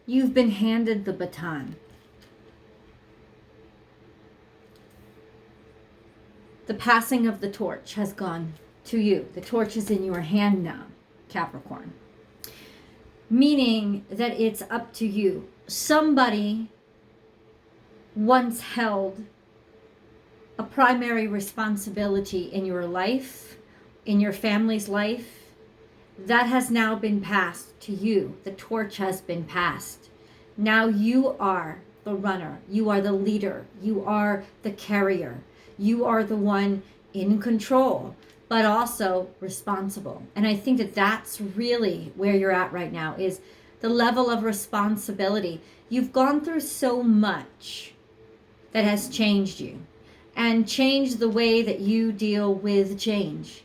You've been handed the baton. The passing of the torch has gone to you. The torch is in your hand now, Capricorn. Meaning that it's up to you. Somebody once held a primary responsibility in your life, in your family's life. That has now been passed to you. The torch has been passed. Now you are the runner. You are the leader. You are the carrier. You are the one in control, but also responsible. And I think that that's really where you're at right now, is the level of responsibility. You've gone through so much that has changed you and changed the way that you deal with change.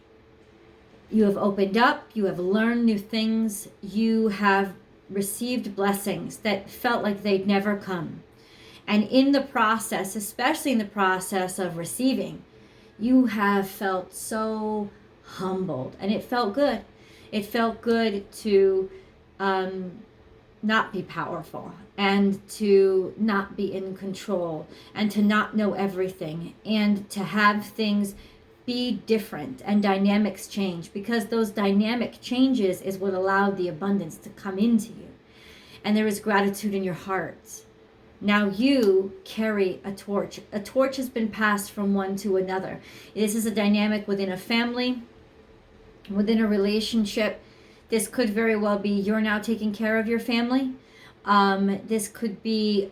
You have opened up, you have learned new things, you have received blessings that felt like they'd never come. And in the process, especially in the process of receiving, you have felt so humbled, and it felt good. It felt good to not be powerful, and to not be in control, and to not know everything, and to have things be different and dynamics change, because those dynamic changes is what allowed the abundance to come into you. And there is gratitude in your heart. Now you carry a torch. A torch has been passed from one to another. This is a dynamic within a family, within a relationship. This could very well be you're now taking care of your family. This could be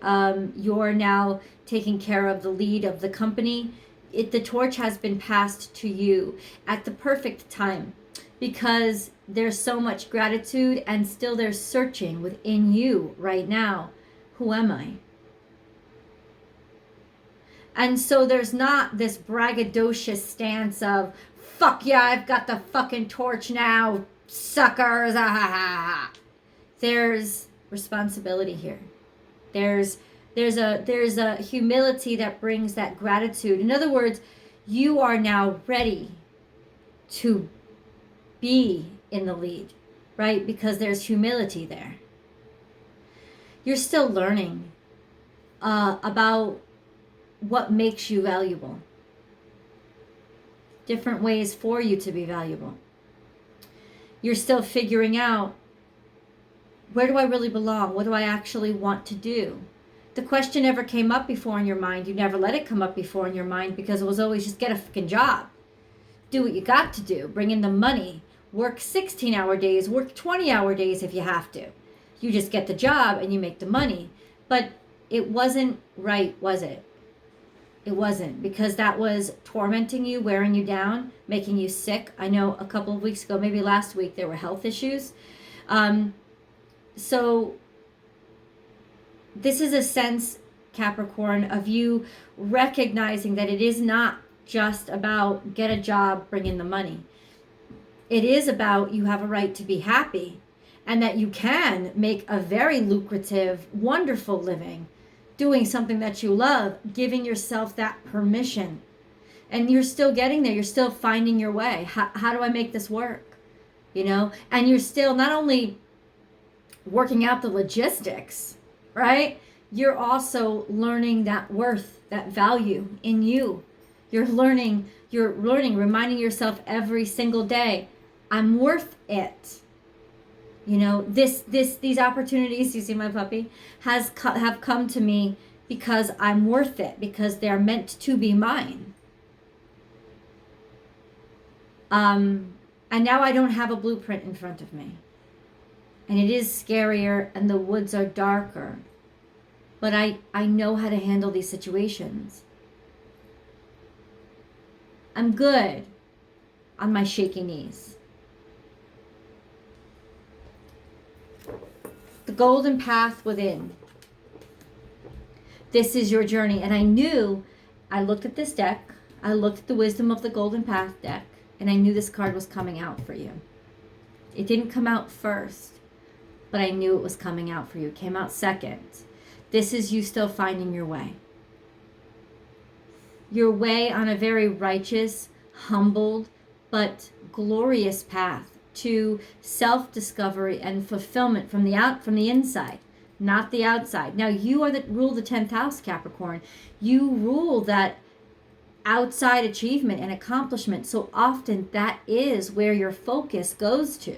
you're now taking care of the lead of the company. The torch has been passed to you at the perfect time, because there's so much gratitude, and still there's searching within you right now. Who am I? And so there's not this braggadocious stance of, fuck yeah, I've got the fucking torch now, suckers. There's responsibility here. There's a humility that brings that gratitude. In other words, you are now ready to be in the lead, right? Because there's humility there. You're still learning about what makes you valuable. Different ways for you to be valuable. You're still figuring out, where do I really belong? What do I actually want to do? The question never came up before in your mind. You never let it come up before in your mind, because it was always just get a fucking job. Do what you got to do. Bring in the money. Work 16-hour days. Work 20-hour days if you have to. You just get the job and you make the money. But it wasn't right, was it? It wasn't, because that was tormenting you, wearing you down, making you sick. I know a couple of weeks ago, maybe last week, there were health issues. So this is a sense, Capricorn, of you recognizing that it is not just about get a job, bring in the money. It is about you have a right to be happy, and that you can make a very lucrative, wonderful living doing something that you love, giving yourself that permission. And you're still getting there. You're still finding your way. How do I make this work? You know, and you're still not only working out the logistics, right? You're also learning that worth, that value in you. You're learning, reminding yourself every single day, I'm worth it. You know, these opportunities, you see my puppy, have come to me because I'm worth it, because they're meant to be mine. And now I don't have a blueprint in front of me. And it is scarier, and the woods are darker. But I know how to handle these situations. I'm good on my shaky knees. The golden path within. This is your journey. And I looked at this deck, I looked at the Wisdom of the Golden Path deck, and I knew this card was coming out for you. It didn't come out first, but I knew it was coming out for you. It came out second. This is you still finding your way. Your way on a very righteous, humbled, but glorious path to self-discovery and fulfillment from the inside, not the outside. Now you are the rule the 10th house, Capricorn. You rule that outside achievement and accomplishment. So often that is where your focus goes to.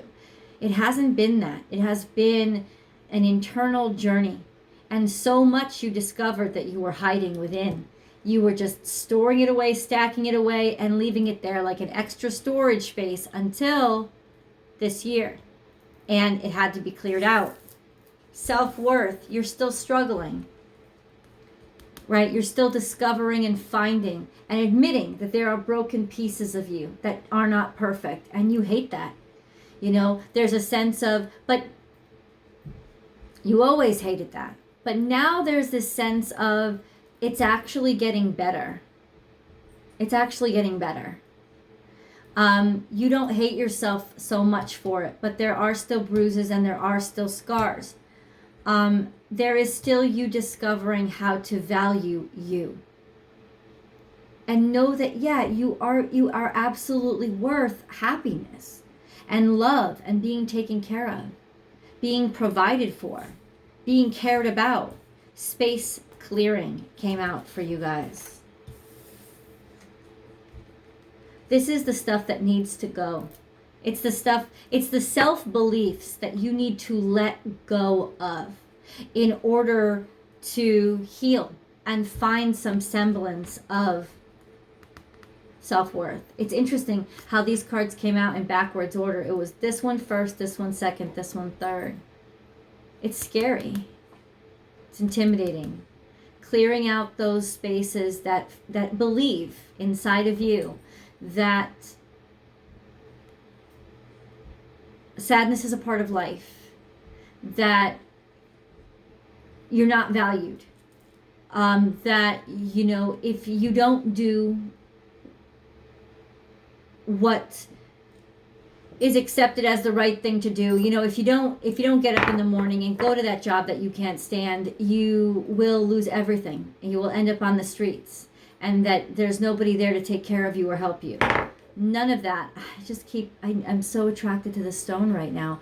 It hasn't been that. It has been an internal journey. And so much you discovered that you were hiding within. You were just storing it away, stacking it away, and leaving it there like an extra storage space until this year. And it had to be cleared out. Self-worth, you're still struggling, right? You're still discovering and finding and admitting that there are broken pieces of you that are not perfect. And you hate that. You know, there's a sense of, but you always hated that. But now there's this sense of, it's actually getting better. It's actually getting better. You don't hate yourself so much for it, but there are still bruises and there are still scars. There is still you discovering how to value you. And know that, yeah, you are absolutely worth happiness and love and being taken care of, being provided for, being cared about. Space clearing came out for you guys. This is the stuff that needs to go. It's the stuff, it's the self-beliefs that you need to let go of in order to heal and find some semblance of self-worth. It's interesting how these cards came out in backwards order. It was this one first, this one second, this one third. It's scary. It's intimidating. Clearing out those spaces that believe inside of you that sadness is a part of life, that you're not valued, that, you know, if you don't do what is accepted as the right thing to do, you know, if you don't get up in the morning and go to that job that you can't stand, you will lose everything and you will end up on the streets, and that there's nobody there to take care of you or help you. None of that. I'm so attracted to the stone right now.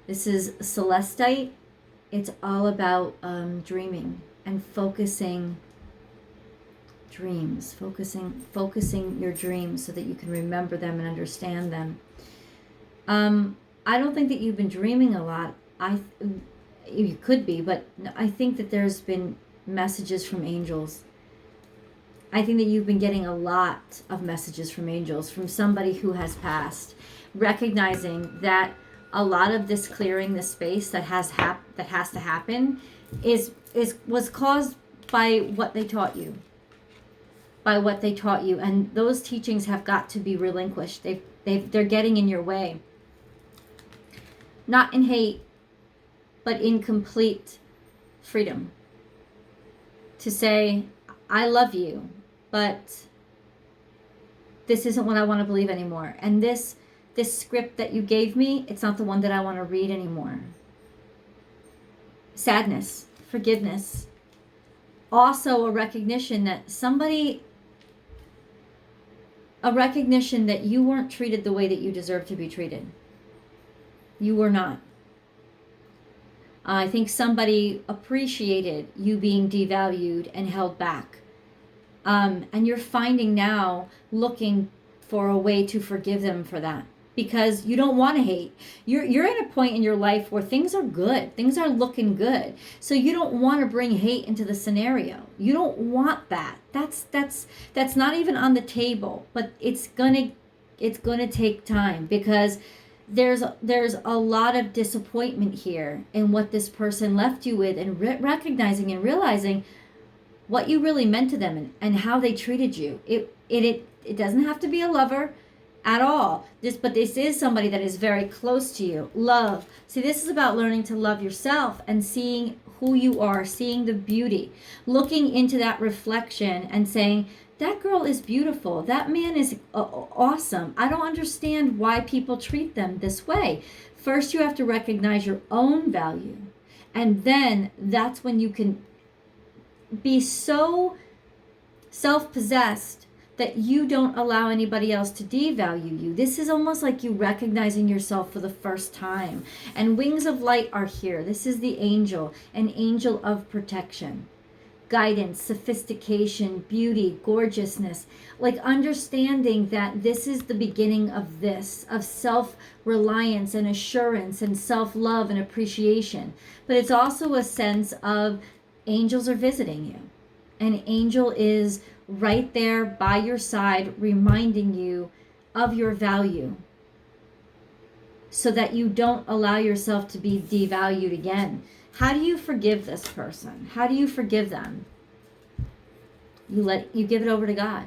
This is celestite. It's all about dreaming and focusing dreams, focusing your dreams so that you can remember them and understand them. I don't think that you've been dreaming a lot. You could be, but I think that there's been messages from angels. I think that you've been getting a lot of messages from angels, from somebody who has passed, recognizing that a lot of this clearing the space that has to happen was caused by what they taught you. And those teachings have got to be relinquished. They're getting in your way. Not in hate, but in complete freedom. To say, I love you, but this isn't what I want to believe anymore. And this script that you gave me, it's not the one that I want to read anymore. Sadness, forgiveness. Also a recognition that you weren't treated the way that you deserve to be treated. You were not. I think somebody appreciated you being devalued and held back. And you're finding now, looking for a way to forgive them for that. Because you don't want to hate. You're at a point in your life where things are good. Things are looking good. So you don't want to bring hate into the scenario. You don't want that. That's not even on the table. But it's gonna take time, because there's a lot of disappointment here in what this person left you with, and recognizing and realizing what you really meant to them and how they treated you. It doesn't have to be a lover at all. But this is somebody that is very close to you. Love. See, this is about learning to love yourself and seeing who you are, seeing the beauty, looking into that reflection and saying, that girl is beautiful. That man is awesome. I don't understand why people treat them this way. First, you have to recognize your own value. And then that's when you can be so self-possessed that you don't allow anybody else to devalue you. This is almost like you recognizing yourself for the first time. And wings of light are here. This is the angel, an angel of protection, guidance, sophistication, beauty, gorgeousness, like understanding that this is the beginning of this, of self-reliance and assurance and self-love and appreciation. But it's also a sense of angels are visiting you. An angel is right there by your side, reminding you of your value so that you don't allow yourself to be devalued again. How do you forgive this person? How do you forgive them? You give it over to God.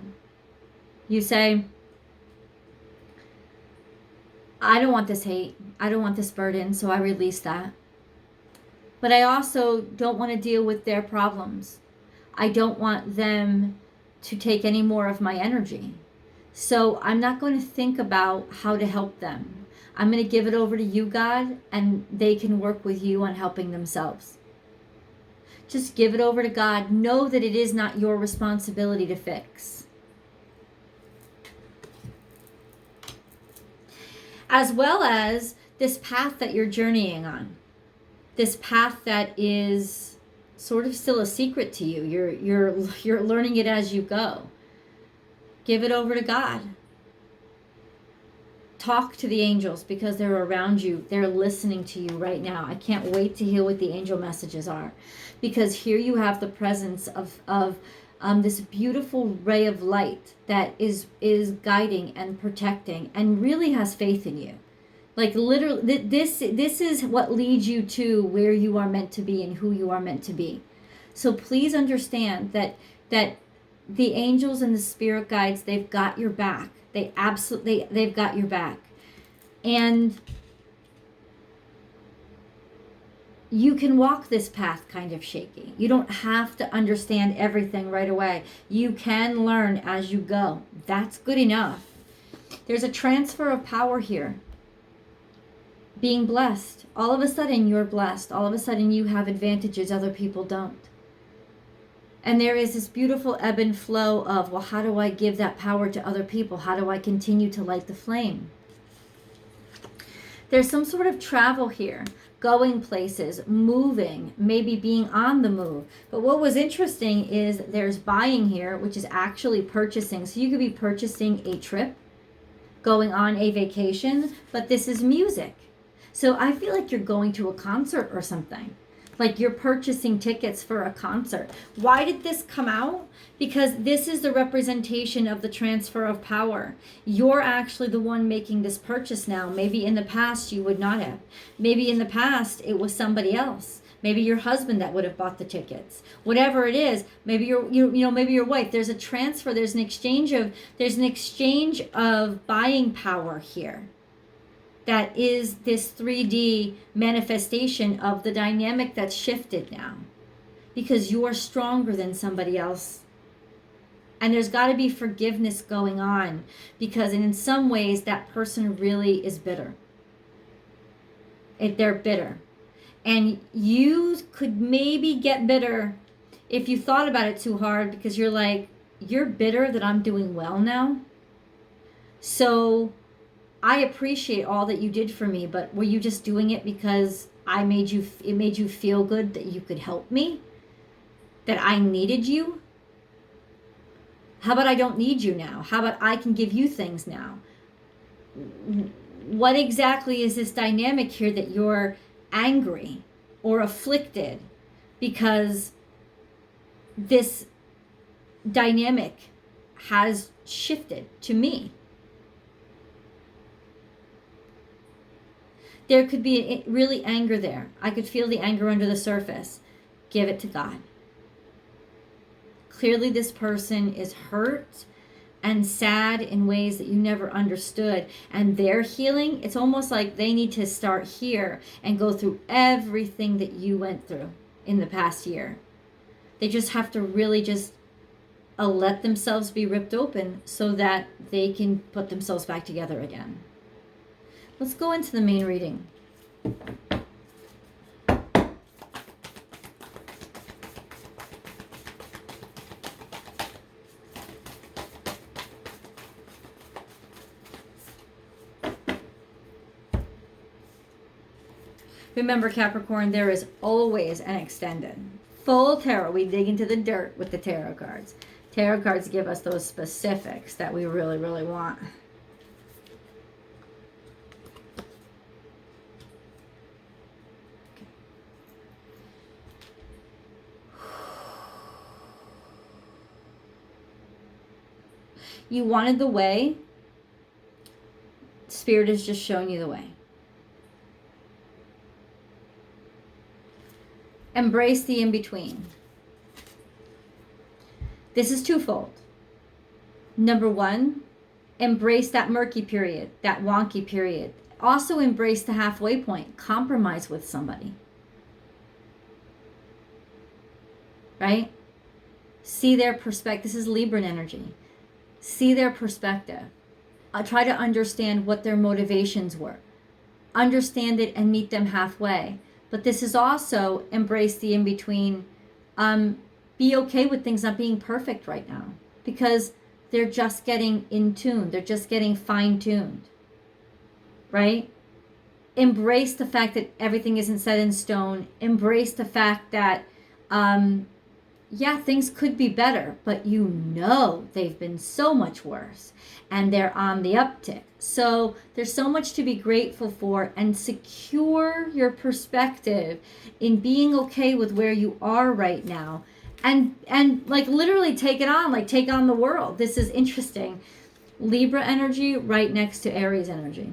You say, I don't want this hate. I don't want this burden, so I release that. But I also don't want to deal with their problems. I don't want them to take any more of my energy. So I'm not going to think about how to help them. I'm going to give it over to you, God, and they can work with you on helping themselves. Just give it over to God. Know that it is not your responsibility to fix. As well as this path that you're journeying on. This path that is sort of still a secret to you. You're learning it as you go. Give it over to God. Talk to the angels because they're around you. They're listening to you right now. I can't wait to hear what the angel messages are, because here you have the presence of this beautiful ray of light that is guiding and protecting and really has faith in you. Like literally, this is what leads you to where you are meant to be and who you are meant to be. So please understand that the angels and the spirit guides, they've got your back. They've got your back. And you can walk this path kind of shaky. You don't have to understand everything right away. You can learn as you go. That's good enough. There's a transfer of power here. Being blessed. All of a sudden you're blessed. All of a sudden you have advantages other people don't. And there is this beautiful ebb and flow of, well, how do I give that power to other people? How do I continue to light the flame? There's some sort of travel here, going places, moving, maybe being on the move. But what was interesting is there's buying here, which is actually purchasing. So you could be purchasing a trip, going on a vacation, but this is music. So I feel like you're going to a concert or something. Like you're purchasing tickets for a concert. Why did this come out? Because this is the representation of the transfer of power. You're actually the one making this purchase now. Maybe in the past you would not have. Maybe in the past it was somebody else. Maybe your husband that would have bought the tickets. Whatever it is, maybe maybe your wife. There's a transfer. There's an exchange of buying power here. That is this 3D manifestation of the dynamic that's shifted now. Because you're stronger than somebody else. And there's got to be forgiveness going on. Because in some ways, that person really is bitter. They're bitter. And you could maybe get bitter if you thought about it too hard. Because you're like, you're bitter that I'm doing well now. So I appreciate all that you did for me, but were you just doing it because it made you feel good that you could help me? That I needed you? How about I don't need you now? How about I can give you things now? What exactly is this dynamic here that you're angry or afflicted because this dynamic has shifted to me? There could be really anger there. I could feel the anger under the surface. Give it to God. Clearly this person is hurt and sad in ways that you never understood. And their healing, it's almost like they need to start here and go through everything that you went through in the past year. They just have to really just let themselves be ripped open so that they can put themselves back together again. Let's go into the main reading. Remember, Capricorn, there is always an extended. Full tarot. We dig into the dirt with the tarot cards. Tarot cards give us those specifics that we really, really want. You wanted the way. Spirit is just showing you the way. Embrace the in-between. This is twofold. Number one, embrace that murky period, that wonky period. Also embrace the halfway point. Compromise with somebody. Right? See their perspective. This is Libran energy. See their perspective. Try to understand what their motivations were. Understand it and meet them halfway. But this is also embrace the in-between. Be okay with things not being perfect right now, because they're just getting in tune. They're just getting fine-tuned, right? Embrace the fact that everything isn't set in stone. Embrace the fact that, yeah, things could be better, but you know they've been so much worse, and they're on the uptick. So there's so much to be grateful for, and secure your perspective in being okay with where you are right now. And like literally take it on, like take on the world. This is interesting. Libra energy right next to Aries energy.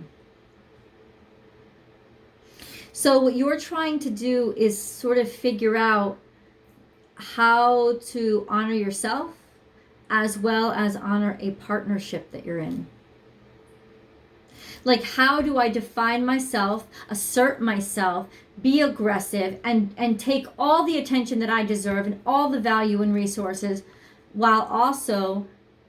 So what you're trying to do is sort of figure out how to honor yourself as well as honor a partnership that you're in. Like, how do I define myself, assert myself, be aggressive, and take all the attention that I deserve and all the value and resources, while also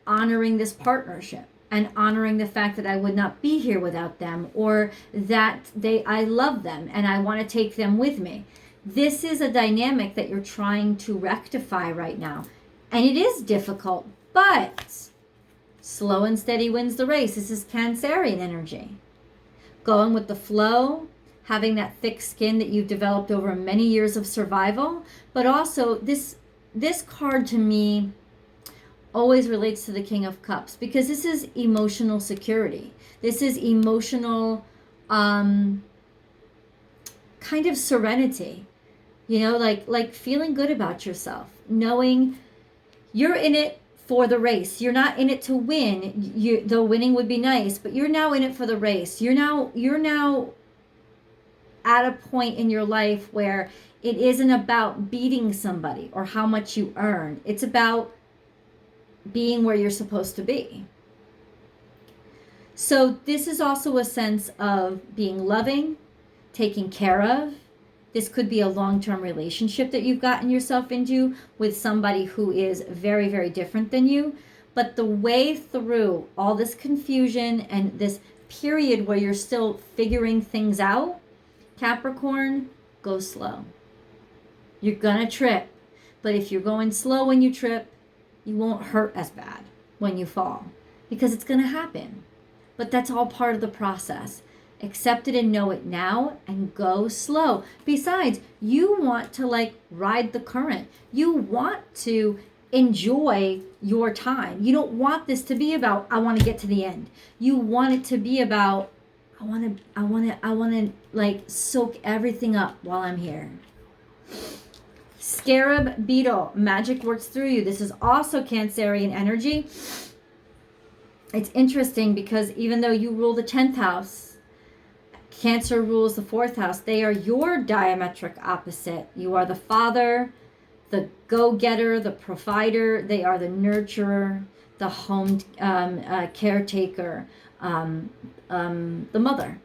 honoring this partnership and honoring the fact that I would not be here without them, or that I love them and I want to take them with me. This is a dynamic that you're trying to rectify right now. And it is difficult, but slow and steady wins the race. This is Cancerian energy. Going with the flow, having that thick skin that you've developed over many years of survival. But also this card to me always relates to the King of Cups, because this is emotional security. This is emotional kind of serenity. You know, like feeling good about yourself, knowing you're in it for the race. You're not in it to win. Though winning would be nice, but you're now in it for the race. You're now at a point in your life where it isn't about beating somebody or how much you earn. It's about being where you're supposed to be. So this is also a sense of being loving, taken care of. This could be a long-term relationship that you've gotten yourself into with somebody who is very, very different than you. But the way through all this confusion and this period where you're still figuring things out, Capricorn, go slow. You're gonna trip. But if you're going slow when you trip, you won't hurt as bad when you fall, because it's gonna happen. But that's all part of the process. Accept it and know it now and go slow. Besides, you want to like ride the current. You want to enjoy your time. You don't want this to be about, I want to get to the end. You want it to be about, I want to like soak everything up while I'm here. Scarab beetle, magic works through you. This is also Cancerian energy. It's interesting because even though you rule the 10th house, Cancer rules the 4th house. They are your diametric opposite. You are the father, the go-getter, the provider. They are the nurturer, the home caretaker, the mother.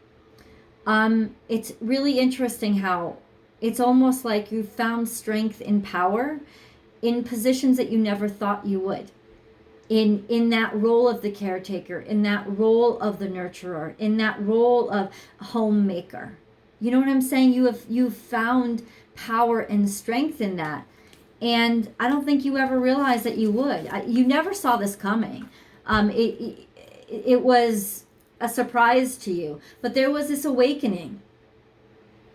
It's really interesting how it's almost like you found strength and power in positions that you never thought you would. In that role of the caretaker, in that role of the nurturer, in that role of homemaker. You know what I'm saying? You've found power and strength in that. And I don't think you ever realized that you would. You never saw this coming. It was a surprise to you. But there was this awakening.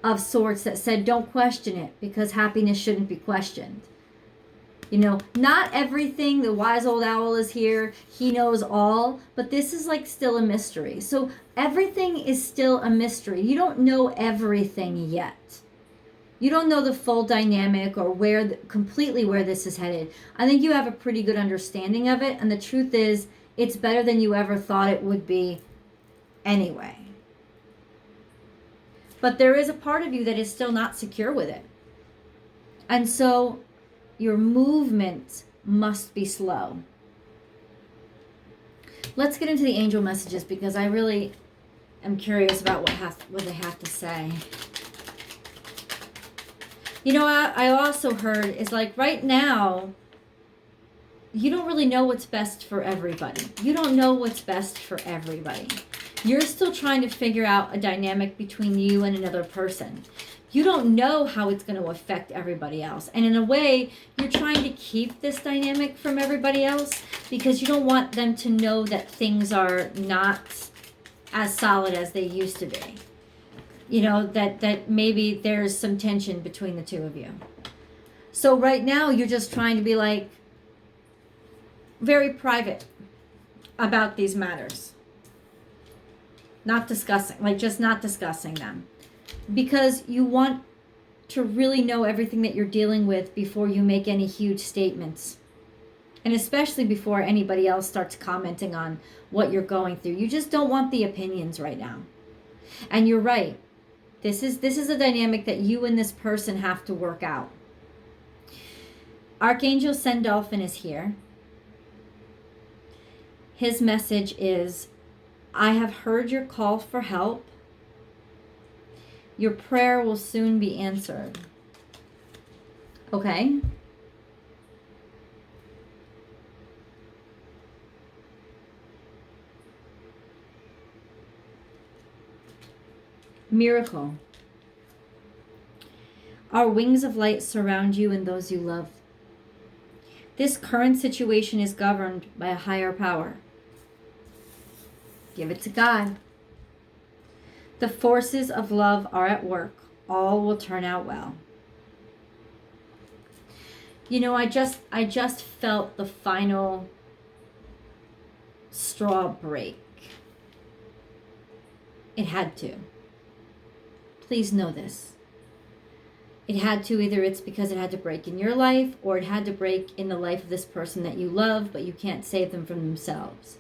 of sorts that said, don't question it because happiness shouldn't be questioned. You know, not everything, the wise old owl is here, he knows all, but this is like still a mystery. So everything is still a mystery. You don't know everything yet. You don't know the full dynamic or completely where this is headed. I think you have a pretty good understanding of it, and the truth is, it's better than you ever thought it would be anyway. But there is a part of you that is still not secure with it. And so your movement must be slow. Let's get into the angel messages because I really am curious about what they have to say. You know, I also heard is like right now, you don't really know what's best for everybody. You don't know what's best for everybody. You're still trying to figure out a dynamic between you and another person. You don't know how it's going to affect everybody else. And in a way, you're trying to keep this dynamic from everybody else because you don't want them to know that things are not as solid as they used to be. You know, that maybe there's some tension between the two of you. So right now, you're just trying to be like very private about these matters. Not discussing, like just not discussing them. Because you want to really know everything that you're dealing with before you make any huge statements. And especially before anybody else starts commenting on what you're going through. You just don't want the opinions right now. And you're right. This is a dynamic that you and this person have to work out. Archangel Sendolphin is here. His message is, I have heard your call for help. Your prayer will soon be answered. Okay? Miracle. Our wings of light surround you and those you love. This current situation is governed by a higher power. Give it to God. The forces of love are at work. All will turn out well. You know, I just felt the final straw break. It had to. Please know this. It had to, either it's because it had to break in your life or it had to break in the life of this person that you love, but you can't save them from themselves.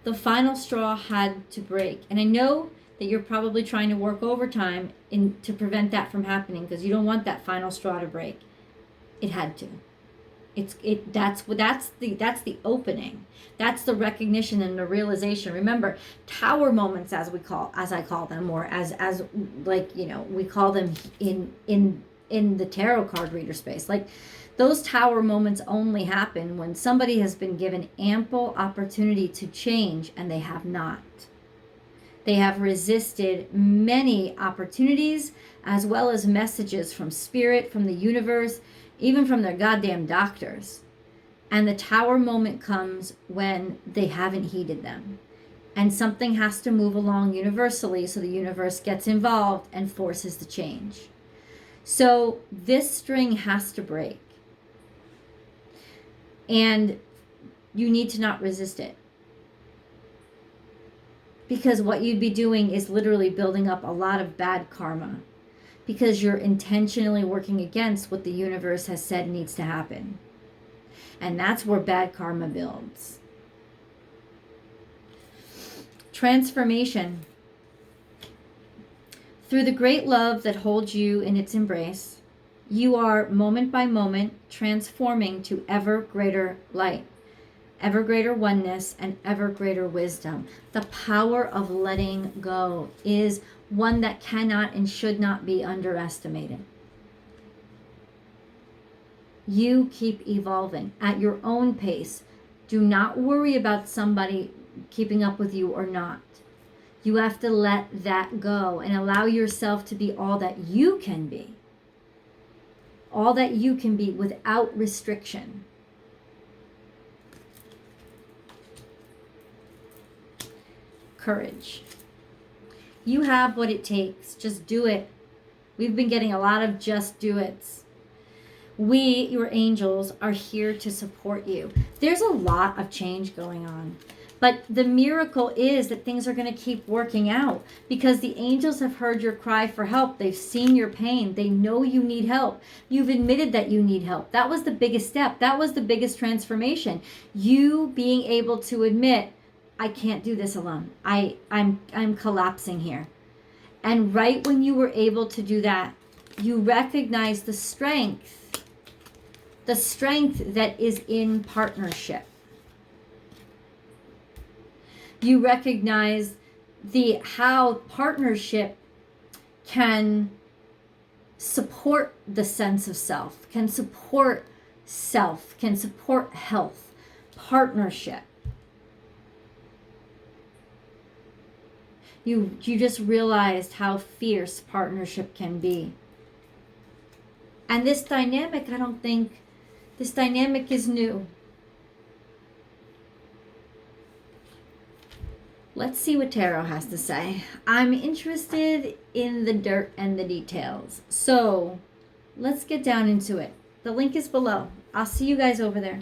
The final straw had to break. And I know that you're probably trying to work overtime to prevent that from happening because you don't want that final straw to break. It had to. That's the opening. That's the recognition and the realization. Remember, tower moments, as I call them, or as like, you know, we call them in the tarot card reader space. Like, those tower moments only happen when somebody has been given ample opportunity to change and they have not. They have resisted many opportunities as well as messages from spirit, from the universe, even from their goddamn doctors. And the tower moment comes when they haven't heeded them. And something has to move along universally, so the universe gets involved and forces the change. So this string has to break. And you need to not resist it. Because what you'd be doing is literally building up a lot of bad karma. Because you're intentionally working against what the universe has said needs to happen. And that's where bad karma builds. Transformation. Through the great love that holds you in its embrace, you are moment by moment transforming to ever greater light, ever greater oneness, and ever greater wisdom. The power of letting go is one that cannot and should not be underestimated. You keep evolving at your own pace. Do not worry about somebody keeping up with you or not. You have to let that go and allow yourself to be all that you can be. All that you can be without restriction. Courage. You have what it takes. Just do it. We've been getting a lot of just do it's. We, your angels, are here to support you. There's a lot of change going on. But the miracle is that things are going to keep working out because the angels have heard your cry for help. They've seen your pain. They know you need help. You've admitted that you need help. That was the biggest step. That was the biggest transformation. You being able to admit, I can't do this alone. I'm collapsing here. And right when you were able to do that, you recognize the strength that is in partnership. You recognize how partnership can support the sense of self, can support health, partnership. You just realized how fierce partnership can be. And this dynamic, I don't think, this dynamic is new. Let's see what Tarot has to say. I'm interested in the dirt and the details. So let's get down into it. The link is below. I'll see you guys over there.